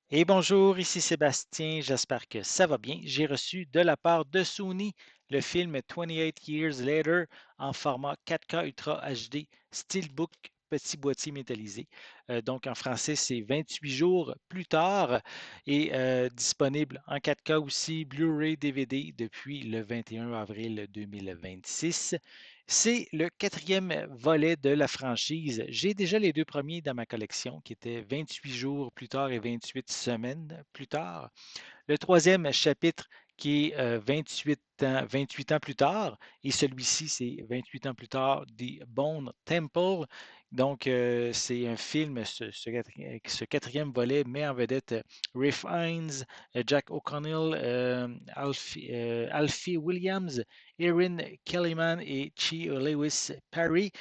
Et bonjour, ici Sébastien, j'espère que ça va bien. J'ai reçu de la part de Sony le film 28 Years Later en format 4K Ultra HD Steelbook petit boîtier métallisé. Donc en français, c'est 28 jours plus tard et disponible en 4K aussi, Blu-ray DVD depuis le 21 avril 2026. C'est le quatrième volet de la franchise. J'ai déjà les deux premiers dans ma collection, qui étaient 28 jours plus tard et 28 semaines plus tard. Le troisième chapitre, qui est 28 ans plus tard, et celui-ci, c'est 28 ans plus tard, The Bone Temple. Donc, c'est un film, ce quatrième volet met en vedette Ralph Fiennes, Jack O'Connell, Alfie Williams, Erin Kellyman et Chi Lewis Perry.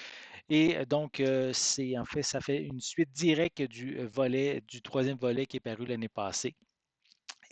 Et donc, c'est en fait, ça fait une suite directe du troisième volet qui est paru l'année passée.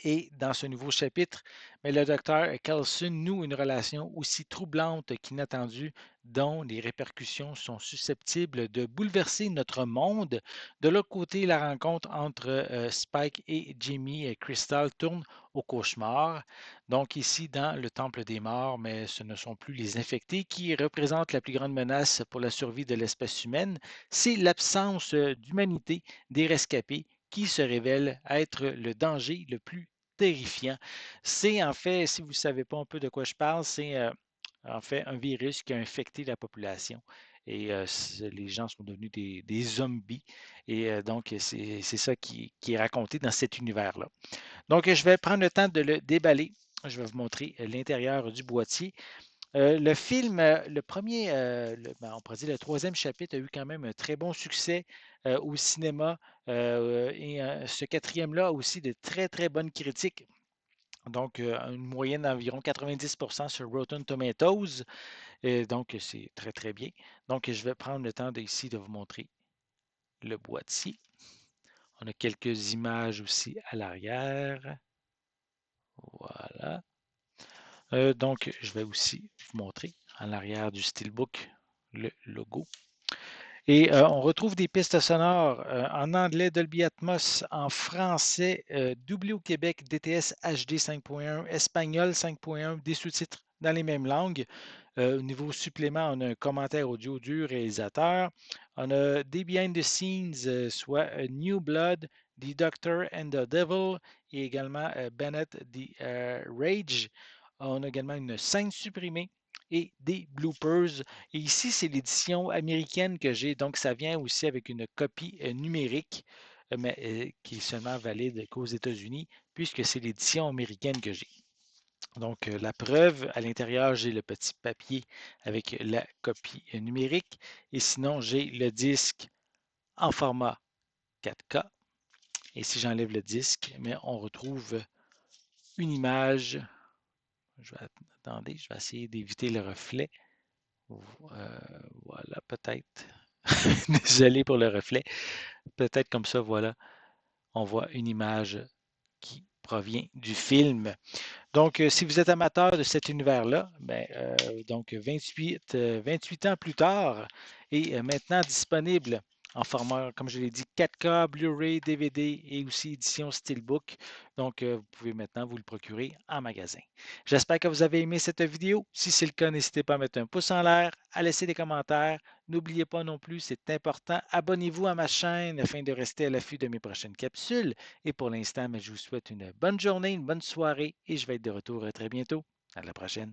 Et dans ce nouveau chapitre, mais le docteur Carlson noue une relation aussi troublante qu'inattendue, dont les répercussions sont susceptibles de bouleverser notre monde. De l'autre côté, la rencontre entre Spike et Jimmy et Crystal tourne au cauchemar. Donc ici, dans le Temple des Morts, mais ce ne sont plus les infectés qui représentent la plus grande menace pour la survie de l'espèce humaine, c'est l'absence d'humanité des rescapés qui se révèle être le danger le plus terrifiant. C'est en fait, si vous ne savez pas un peu de quoi je parle, c'est en fait un virus qui a infecté la population. Et les gens sont devenus des zombies. Et donc, c'est ça qui est raconté dans cet univers-là. Donc, je vais prendre le temps de le déballer. Je vais vous montrer l'intérieur du boîtier. Le film, le premier, on pourrait dire le troisième chapitre a eu quand même un très bon succès au cinéma. Et ce quatrième-là a aussi de très, très bonnes critiques. Donc, une moyenne d'environ 90% sur Rotten Tomatoes. Et donc, c'est très, très bien. Donc, je vais prendre le temps ici de vous montrer le boîtier. On a quelques images aussi à l'arrière. Voilà. Donc, je vais aussi vous montrer en arrière du Steelbook le logo. Et on retrouve des pistes sonores en anglais Dolby Atmos, en français doublé au Québec DTS HD 5.1, espagnol 5.1, des sous-titres dans les mêmes langues. Au niveau supplément, on a un commentaire audio du réalisateur. On a des behind the scenes, soit New Blood, The Doctor and the Devil, et également Bennett, The Rage. On a également une scène supprimée et des bloopers. Et ici, c'est l'édition américaine que j'ai, donc ça vient aussi avec une copie numérique, mais qui est seulement valide qu'aux États-Unis, puisque c'est l'édition américaine que j'ai. Donc, la preuve, à l'intérieur, j'ai le petit papier avec la copie numérique. Et sinon, j'ai le disque en format 4K. Et si j'enlève le disque, mais on retrouve une image. Attendez, je vais essayer d'éviter le reflet. Voilà, peut-être. Désolé pour le reflet. Peut-être comme ça, voilà, on voit une image qui provient du film. Donc, si vous êtes amateur de cet univers-là, ben, donc 28 ans plus tard et maintenant disponible en format, comme je l'ai dit, 4K, Blu-ray, DVD et aussi édition Steelbook. Donc, vous pouvez maintenant vous le procurer en magasin. J'espère que vous avez aimé cette vidéo. Si c'est le cas, n'hésitez pas à mettre un pouce en l'air, à laisser des commentaires. N'oubliez pas non plus, c'est important, abonnez-vous à ma chaîne afin de rester à l'affût de mes prochaines capsules. Et pour l'instant, je vous souhaite une bonne journée, une bonne soirée et je vais être de retour très bientôt. À la prochaine.